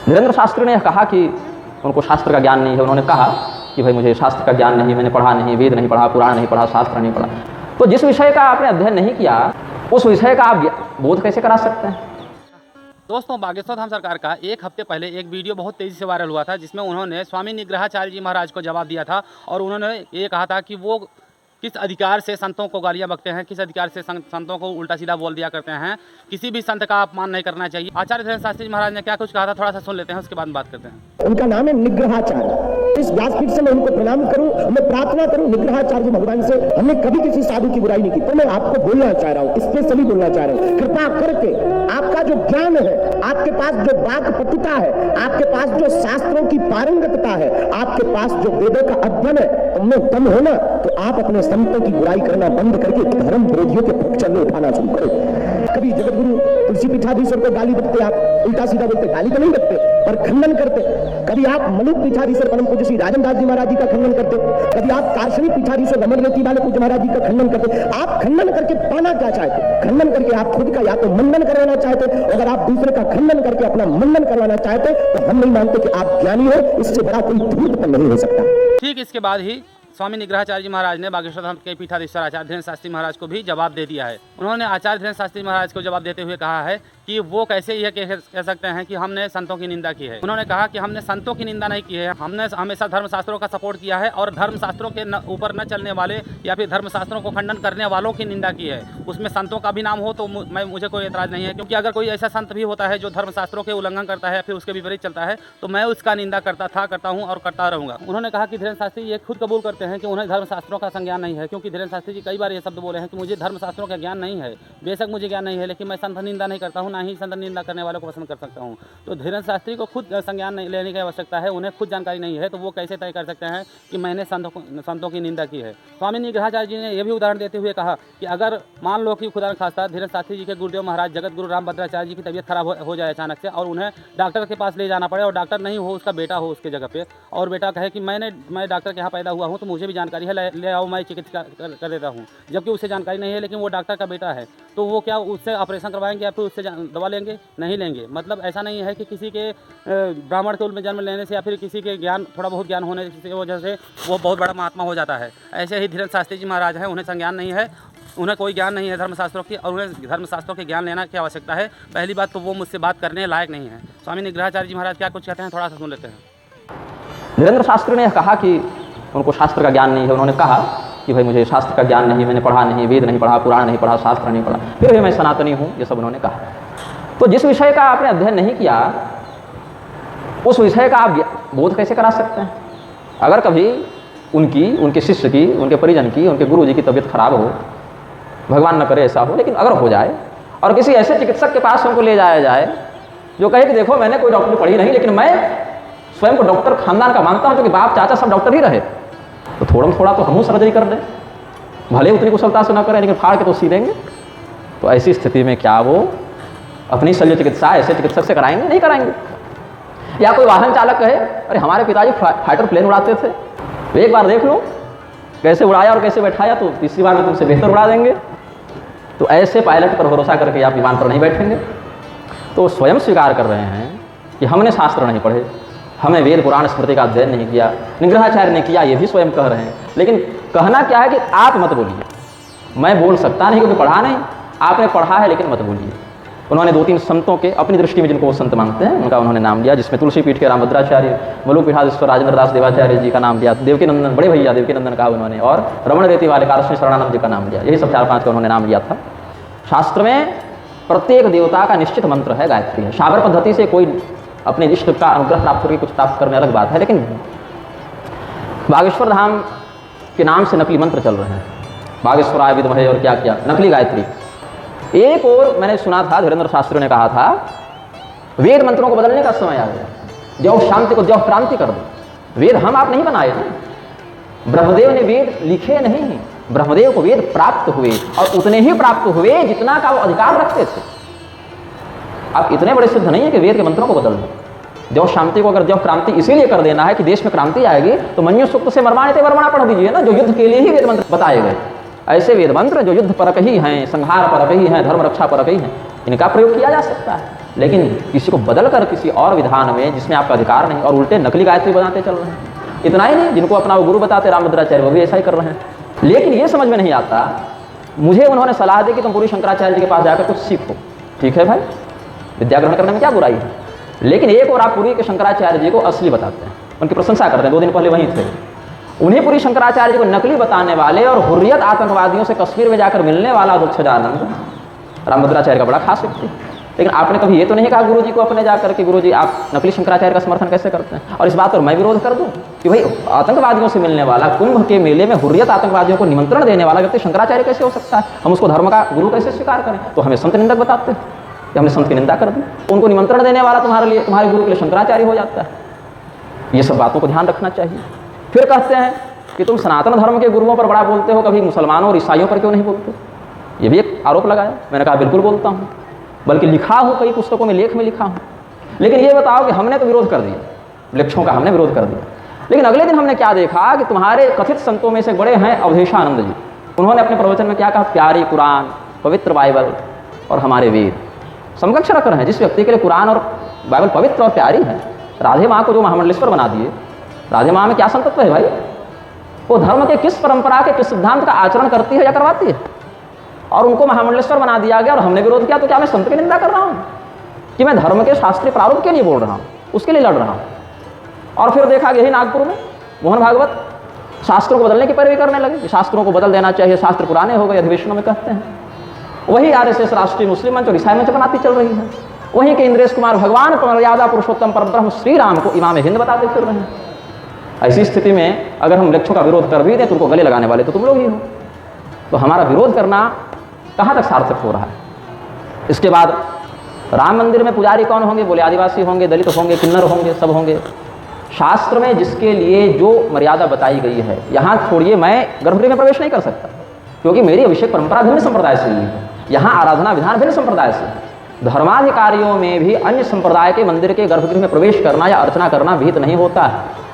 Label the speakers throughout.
Speaker 1: धीरेन्द्र शास्त्री ने कहा कि उनको शास्त्र का ज्ञान नहीं है। उन्होंने कहा कि भाई मुझे शास्त्र का ज्ञान नहीं, मैंने पढ़ा नहीं, वेद नहीं पढ़ा, पुराण नहीं पढ़ा, शास्त्र नहीं पढ़ा। तो जिस विषय का आपने अध्ययन नहीं किया उस विषय का आप बोध कैसे करा सकते हैं?
Speaker 2: दोस्तों, बागेश्वर धाम सरकार का एक हफ्ते पहले एक वीडियो बहुत तेज़ी से वायरल हुआ था, जिसमें उन्होंने स्वामी निग्रहाचार्य जी महाराज को जवाब दिया था और उन्होंने ये कहा था कि वो किस अधिकार से संतों को गालियां बकते हैं, किस अधिकार से संतों को उल्टा सीधा बोल दिया करते हैं। किसी भी संत का अपमान नहीं करना चाहिए। आचार्य धीरेन्द्र शास्त्री जी महाराज ने क्या कुछ कहा था, थोड़ा सा सुन लेते हैं, उसके बाद बात करते हैं।
Speaker 3: उनका नाम है निग्रहाचार्य। इस व्यासपीठ से मैं उनको प्रणाम करूं, मैं प्रार्थना करूं निग्रहाचार्य भगवान से, हमने कभी किसी साधु की बुराई नहीं की। तो मैं आपको बोलना चाह रहा हूं, स्पेशली बोलना चाह रहा हूं, कृपा करके आपका जो ज्ञान है, आपके पास जो वाक्पटुता है, आपके पास जो शास्त्रों की पारंगतता है, आपके पास जो वेदों का अध्ययन है, उनमें दम हो ना, तो आप अपने संतों की बुराई करना बंद करके धर्म विरोधियों के पक्ष में उठाना शुरू करो। कभी जगतगुरु तुलसी पीठाधीश्वर को गाली बकते, आप उल्टा सीधा बोलते, गाली तो नहीं बकते पर खंडन करते। कभी आप मनुक पीठाधीश्वर परम पूज्य श्री राजन दास जी महाराज जी का खंडन करते, कभी आप कार्शनी पीठाधीश्वर रमण रेती वाले पूज्य महाराज जी का खंडन करते। आप खंडन करके पाना क्या चाहते? खंडन करके आप खुद का या तो मंडन करवाना चाहते, अगर आप दूसरे का खंडन करके अपना मंडन करवाना चाहते तो हम नहीं मानते कि आप ज्ञानी हो। इससे बड़ा कोई धूर्त नहीं हो सकता।
Speaker 2: ठीक इसके बाद ही स्वामी निग्रहाचार्य जी महाराज ने बागेश्वर धाम के पीठाधीश्वर आचार्य धीरेन्द्र शास्त्री महाराज को भी जवाब दे दिया है। उन्होंने आचार्य धीरेन्द्र शास्त्री महाराज को जवाब देते हुए कहा है कि वो कैसे यह कह सकते हैं कि हमने संतों की निंदा की है। उन्होंने कहा कि हमने संतों की निंदा नहीं की है, हमने हमेशा धर्मशास्त्रों का सपोर्ट किया है और धर्मशास्त्रों के ऊपर न चलने वाले या फिर धर्मशास्त्रों को खंडन करने वालों की निंदा की है। उसमें संतों का भी नाम हो तो मुझे कोई एतराज़ नहीं है, क्योंकि अगर कोई ऐसा संत भी होता है जो धर्मशास्त्रों के उल्लंघन करता है फिर उसके विपरीत चलता है तो मैं उसका निंदा करता हूँ और करता रहूँगा। उन्होंने कहा कि धीरेन्द्र शास्त्री ये खुद कबूल करते हैं कि उन्हें धर्मशास्त्रों का संज्ञान नहीं है, क्योंकि धीरेन्द्र शास्त्री जी कई बार ये शब्द बोले हैं कि मुझे धर्मशास्त्रों का ज्ञान नहीं है। बेशक मुझे ज्ञान नहीं है, लेकिन मैं संत निंदा नहीं करता हूँ, ना ही संत निंदा करने वालों को पसंद कर सकता हूँ। तो धीरेन्द्र शास्त्री को खुद संज्ञान नहीं लेने की आवश्यकता है, उन्हें खुद जानकारी नहीं है, तो वो कैसे तय कर सकते हैं कि मैंने संतों की निंदा की है। स्वामी निग्रहाचार्य जी ने यह भी उदाहरण देते हुए कहा कि अगर मान लो कि खुदा न खास्ता धीरेन्द्र शास्त्री जी के गुरुदेव महाराज जगत गुरु रामभद्राचार्य जी की तबीयत खराब हो जाए अचानक से और उन्हें डॉक्टर के पास ले जाना पड़े और डॉक्टर नहीं हो, उसका बेटा हो उसके जगह पे, और बेटा कहे कि मैं डॉक्टर के यहाँ पैदा हुआ हूँ तो मुझे भी जानकारी है, ले आओ मैं चिकित्सा कर देता हूँ, जबकि उसे जानकारी नहीं है, लेकिन वो डॉक्टर का बेटा है, तो वो क्या उससे ऑपरेशन करवाएंगे या फिर उससे दवा लेंगे? नहीं लेंगे। मतलब ऐसा नहीं है कि किसी के ब्राह्मण कुल में जन्म लेने से या फिर किसी के ज्ञान थोड़ा बहुत ज्ञान होने की वजह से वो बहुत बड़ा महात्मा हो जाता है। ऐसे ही धीरेन्द्र शास्त्री जी महाराज हैं, उन्हें संज्ञान नहीं है, उन्हें कोई ज्ञान नहीं है धर्मशास्त्रों की और उन्हें धर्मशास्त्रों के ज्ञान लेना की आवश्यकता है। पहली बात तो वो मुझसे बात करने लायक नहीं है। स्वामी निग्रहाचार्य जी महाराज क्या कुछ कहते हैं, थोड़ा सा सुन लेते हैं।
Speaker 1: धीरेन्द्र शास्त्री ने कहा कि उनको शास्त्र का ज्ञान नहीं है। उन्होंने कहा कि भाई मुझे शास्त्र का ज्ञान नहीं, मैंने पढ़ा नहीं, वेद नहीं पढ़ा, पुराण नहीं पढ़ा, शास्त्र नहीं पढ़ा, फिर भी मैं सनातनी हूँ, ये सब उन्होंने कहा। तो जिस विषय का आपने अध्ययन नहीं किया उस विषय का आप बोध कैसे करा सकते हैं? अगर कभी उनके शिष्य की, उनके परिजन की, उनके गुरु जी की तबीयत खराब हो, भगवान न करे ऐसा हो, लेकिन अगर हो जाए और किसी ऐसे चिकित्सक के पास उनको ले जाया जाए जो कहे कि देखो मैंने कोई डॉक्टरी पढ़ी नहीं लेकिन मैं स्वयं को डॉक्टर खानदान का मानता हूँ, क्योंकि बाप चाचा सब डॉक्टर ही रहे, तो थोड़ा तो हम सर्जरी कर दें, भले उतनी कुशलता से न करें लेकिन फाड़ के तो सी देंगे। तो ऐसी स्थिति में क्या वो अपनी शल्य चिकित्सा ऐसे चिकित्सक से कराएंगे? नहीं कराएंगे। या कोई वाहन चालक कहे अरे हमारे पिताजी फाइटर प्लेन उड़ाते थे, तो एक बार देख लो कैसे उड़ाया और कैसे बैठाया, तो तीसरी बार में तुमसे बेहतर उड़ा देंगे। तो ऐसे पायलट पर भरोसा करके आप विमान पर नहीं बैठेंगे। तो स्वयं स्वीकार कर रहे हैं कि हमने शास्त्र नहीं पढ़े, हमें वेद पुराण स्मृति का अध्ययन नहीं किया, निग्रहाचार्य ने किया, ये भी स्वयं कह रहे हैं। लेकिन कहना क्या है कि आप मत बोलिए, मैं बोल सकता नहीं क्योंकि पढ़ा नहीं, आपने पढ़ा है लेकिन मत बोलिए। उन्होंने 2-3 संतों के अपनी दृष्टि में जिनको वो संत मानते हैं उनका उन्होंने नाम लिया, जिसमें तुलसी पीठ के रामभद्राचार्य, मलुक पीठाधीश्वर राजेंद्र दास देवाचार्य जी का नाम लिया, देवकीनंदन बड़े भैया देवकीनंदन कहा उन्होंने, और रमण रेती वाले कार्शनी शरणानंद जी का नाम लिया। यही सब 4-5 का उन्होंने नाम लिया था। शास्त्र में प्रत्येक देवता का निश्चित मंत्र है, गायत्री है। शाबर पद्धति से कोई अपने इष्ट का अनुग्रह प्राप्त करके कुछ प्राप्त करने अलग बात है, लेकिन बागेश्वर धाम के नाम से नकली मंत्र चल रहे हैं, बागेश्वराय विद्महे और क्या क्या नकली गायत्री। एक और मैंने सुना था धीरेन्द्र शास्त्री ने कहा था वेद मंत्रों को बदलने का समय आ गया, जो शांति को जो क्रांति कर दो। वेद हम आप नहीं बनाए हैं, ब्रह्मदेव ने वेद लिखे नहीं, ब्रह्मदेव को वेद प्राप्त हुए और उतने ही प्राप्त हुए जितना का वो अधिकार रखते थे। आप इतने बड़े सिद्ध नहीं है कि वेद के मंत्रों को बदल दो। जो शांति को अगर जो क्रांति इसीलिए कर देना है कि देश में क्रांति आएगी तो मन्यु सूक्त से मर्माणिते वर्मणा पढ़ दीजिए ना, जो युद्ध के लिए ही वेद मंत्र बताए गए। ऐसे वेद मंत्र जो युद्ध परक ही हैं, संहार परक ही हैं, धर्म रक्षा परक ही हैं, इनका प्रयोग किया जा सकता है। लेकिन किसी को बदल कर किसी और विधान में जिसमें आपका अधिकार नहीं और उल्टे नकली गायत्री बनाते चल रहे हैं। इतना ही नहीं, जिनको अपना वो गुरु बताते रामभद्राचार्य, वो भी ऐसा ही कर रहे हैं। लेकिन ये समझ में नहीं आता, मुझे उन्होंने सलाह दी कि तुम पूरी शंकराचार्य जी के पास जाकर कुछ सीखो। ठीक है भाई, विद्या ग्रहण करने में क्या बुराई है, लेकिन एक और आप पूरी के शंकराचार्य जी को असली बताते हैं, उनकी प्रशंसा करते हैं। 2 दिन पहले वहीं थे, उन्हीं पूरी शंकराचार्य जी को नकली बताने वाले और हुर्रियत आतंकवादियों से कश्मीर में जाकर मिलने वाला अद्वैतानंद रामभद्राचार्य का बड़ा खास व्यक्ति। लेकिन आपने कभी ये तो नहीं कहा गुरु जी को अपने जाकर के गुरु जी आप नकली शंकराचार्य का समर्थन कैसे करते हैं, और इस बात पर मैं विरोध कर दूं कि भाई आतंकवादियों से मिलने वाला, कुंभ के मेले में हुर्रियत आतंकवादियों को निमंत्रण देने वाला व्यक्ति शंकराचार्य कैसे हो सकता है, हम उसको धर्म का गुरु कैसे स्वीकार करें। तो हमें संत निंदक बताते हैं कि हमने संत की निंदा कर दी, उनको निमंत्रण देने वाला तुम्हारे गुरु के लिए शंकराचार्य हो जाता है। ये सब बातों को ध्यान रखना चाहिए। फिर कहते हैं कि तुम सनातन धर्म के गुरुओं पर बड़ा बोलते हो, कभी मुसलमानों और ईसाइयों पर क्यों नहीं बोलते। ये भी एक आरोप लगाया। मैंने कहा बिल्कुल बोलता हूँ, बल्कि लिखा हूँ, कई पुस्तकों में लेख में लिखा हूँ। लेकिन ये बताओ कि हमने तो विरोध कर दिया, वृक्षों का हमने विरोध कर दिया, लेकिन अगले दिन हमने क्या देखा कि तुम्हारे कथित संतों में से बड़े हैं अवधेशानंद जी। उन्होंने अपने प्रवचन में क्या कहा, प्यारी कुरान, पवित्र बाइबल और हमारे वेद समकक्ष रख रहे हैं। जिस व्यक्ति के लिए कुरान और बाइबल पवित्र और प्यारी है, राधे माँ को जो महामंडलेश्वर बना दिए, राधे माँ में क्या संतत्व है भाई। वो धर्म के किस परंपरा के किस सिद्धांत का आचरण करती है या करवाती है, और उनको महामंडलेश्वर बना दिया गया और हमने विरोध किया। तो क्या मैं संत की निंदा कर रहा हूँ कि मैं धर्म के शास्त्रीय प्रारूप के लिए बोल रहा हूँ, उसके लिए लड़ रहा हूँ। और फिर देखा यही नागपुर में मोहन भागवत शास्त्रों को बदलने की पैरवी करने लगे, शास्त्रों को बदल देना चाहिए, शास्त्र पुराने हो गए, अधिवेशनों में कहते हैं। वही RSS राष्ट्रीय मुस्लिम मंच और ईसाई मंच बनाती चल रही है। वहीं के इंद्रेश कुमार भगवान मर्यादा पुरुषोत्तम परब्रह्म श्री राम को इमाम हिंद बताते फिर रहे हैं। ऐसी स्थिति में अगर हम वृक्षों का विरोध कर भी दें तो उनको गले लगाने वाले तो तुम लोग ही हो। तो हमारा विरोध करना कहाँ तक सार्थक हो रहा है। इसके बाद राम मंदिर में पुजारी कौन होंगे, बोले आदिवासी होंगे, दलित होंगे, किन्नर होंगे, सब होंगे। शास्त्र में जिसके लिए जो मर्यादा बताई गई है, यहाँ छोड़िए मैं गर्भगृह में प्रवेश नहीं कर सकता, क्योंकि मेरी अभिषेक परंपरा भिन्न संप्रदाय से हुई है, यहाँ आराधना विधान भिन्न संप्रदाय से है। धर्माधिकारियों में भी अन्य संप्रदाय के मंदिर के गर्भगृह में प्रवेश करना या अर्चना करना विहित नहीं होता है।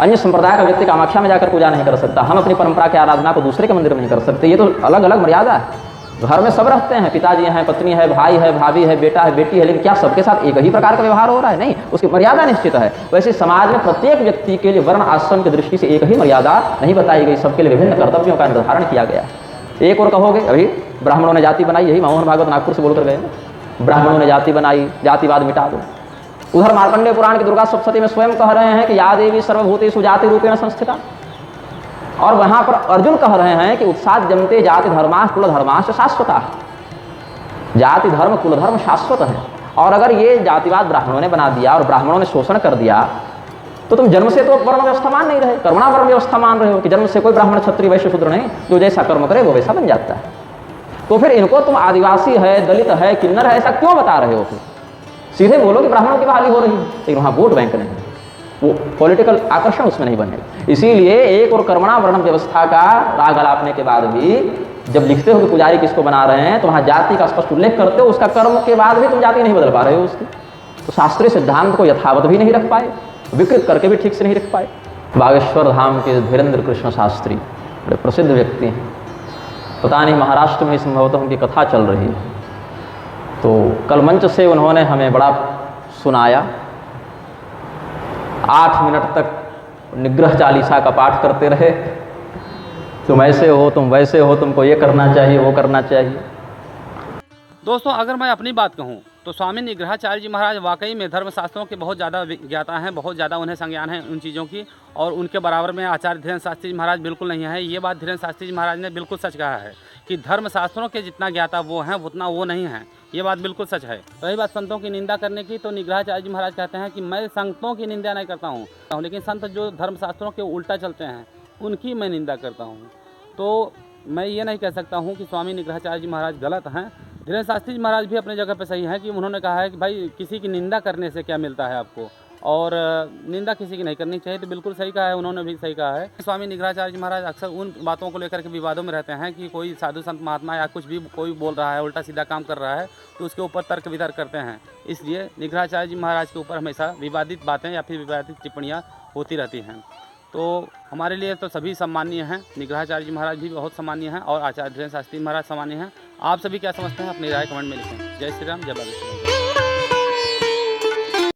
Speaker 1: अन्य संप्रदाय का व्यक्ति कामाख्या में जाकर पूजा नहीं कर सकता, हम अपनी परंपरा की आराधना को दूसरे के मंदिर में नहीं कर सकते। ये तो अलग अलग मर्यादा है। घर में सब रहते हैं, पिताजी हैं, पत्नी है, भाई है, भाभी है, बेटा है, बेटी है, लेकिन क्या सबके साथ एक ही प्रकार का व्यवहार हो रहा है? नहीं, उसकी मर्यादा निश्चित है। वैसे समाज में प्रत्येक व्यक्ति के लिए वर्ण आश्रम की दृष्टि से एक ही मर्यादा नहीं बताई गई, सबके लिए विभिन्न कर्तव्यों का निर्धारण किया गया। एक और कहोगे अभी ब्राह्मणों ने जाति बनाई, यही मोहन भागवत नागपुर से बोलकर गए, ब्राह्मणों ने जाति बनाई, जातिवाद मिटा दो। उधर मार्कंडेय पुराण की दुर्गा सप्तशती में स्वयं कह रहे हैं कि या देवी सर्वभूतेषु जाति रूपेण संस्थिता, और वहां पर अर्जुन कह रहे हैं कि उत्साद जमते जाति धर्माः कुल धर्माश्च शाश्वता। जाति धर्म कुल धर्म शाश्वत है, और अगर ये जातिवाद ब्राह्मणों ने बना दिया और ब्राह्मणों ने शोषण कर दिया तो तुम जन्म से तो वर्ण व्यवस्था मान नहीं रहे, कर्मणा वर्ण व्यवस्था मान रहे हो कि जन्म से कोई ब्राह्मण क्षत्रिय वैश्य शूद्र नहीं, जो जैसा कर्म करे वो वैसा बन जाता है। तो फिर इनको तुम आदिवासी है, दलित है, किन्नर है, ऐसा क्यों बता रहे हो? फिर सीधे बोलो कि ब्राह्मणों की बहाली हो रही है, लेकिन वहाँ वोट बैंक नहीं, वो पॉलिटिकल आकर्षण उसमें नहीं बनेगा। इसीलिए एक और कर्मणा वर्ण व्यवस्था का राग अलापने के बाद भी जब लिखते हो कि पुजारी किसको बना रहे हैं तो वहाँ जाति का स्पष्ट उल्लेख करते हो, उसका कर्म के बाद भी तुम जाति नहीं बदल पा रहे हो उसकी। तो शास्त्रीय सिद्धांत को यथावत भी नहीं रख पाए, विकृत करके भी ठीक से नहीं रख पाए। बागेश्वर धाम के धीरेन्द्र कृष्ण शास्त्री बड़े प्रसिद्ध व्यक्ति हैं, पता नहीं महाराष्ट्र में संभवतः उनकी कथा चल रही है। तो कल मंच से उन्होंने हमें बड़ा सुनाया, 8 मिनट तक निग्रह चालीसा का पाठ करते रहे। तुम ऐसे हो, तुम वैसे हो, तुमको ये करना चाहिए, वो करना चाहिए।
Speaker 2: दोस्तों, अगर मैं अपनी बात कहूँ तो स्वामी निग्रहाचार्य जी महाराज वाकई में धर्मशास्त्रों के बहुत ज़्यादा ज्ञाता हैं, बहुत ज़्यादा उन्हें संज्ञान है उन चीज़ों की, और उनके बराबर में आचार्य धीरेन्द्र शास्त्री जी महाराज बिल्कुल नहीं है। ये बात धीरेन्द्र शास्त्री जी महाराज ने बिल्कुल सच कहा है कि धर्मशास्त्रों के जितना ज्ञाता वो हैं उतना वो नहीं है। ये बात बिल्कुल सच है। रही बात संतों की निंदा करने की, तो निग्रहाचार्य जी महाराज कहते हैं कि मैं संतों की निंदा नहीं करता हूँ, लेकिन संत जो धर्मशास्त्रों के उल्टा चलते हैं उनकी मैं निंदा करता हूँ। तो मैं ये नहीं कह सकता हूँ कि स्वामी निग्रहाचार्य जी महाराज गलत हैं। धीरेन्द्र शास्त्री जी महाराज भी अपने जगह पे सही हैं कि उन्होंने कहा है कि भाई किसी की निंदा करने से क्या मिलता है आपको, और निंदा किसी की नहीं करनी चाहिए। तो बिल्कुल सही कहा है, उन्होंने भी सही कहा है। स्वामी निग्रहाचार्य जी महाराज अक्सर उन बातों को लेकर के विवादों में रहते हैं कि कोई साधु संत महात्मा या कुछ भी कोई बोल रहा है, उल्टा सीधा काम कर रहा है, तो उसके ऊपर तर्क वितर्क करते हैं। इसलिए निग्रहाचार्य जी महाराज के ऊपर हमेशा विवादित बातें या फिर विवादित टिप्पणियाँ होती रहती हैं। तो हमारे लिए तो सभी सम्मानीय हैं, निग्रहाचार्य जी महाराज भी बहुत सम्मानीय हैं और आचार्य धीरेन्द्र शास्त्री महाराज सम्मानीय हैं। आप सभी क्या समझते हैं अपनी राय कमेंट में लिखें। जय श्री राम, जय बागेश्वर।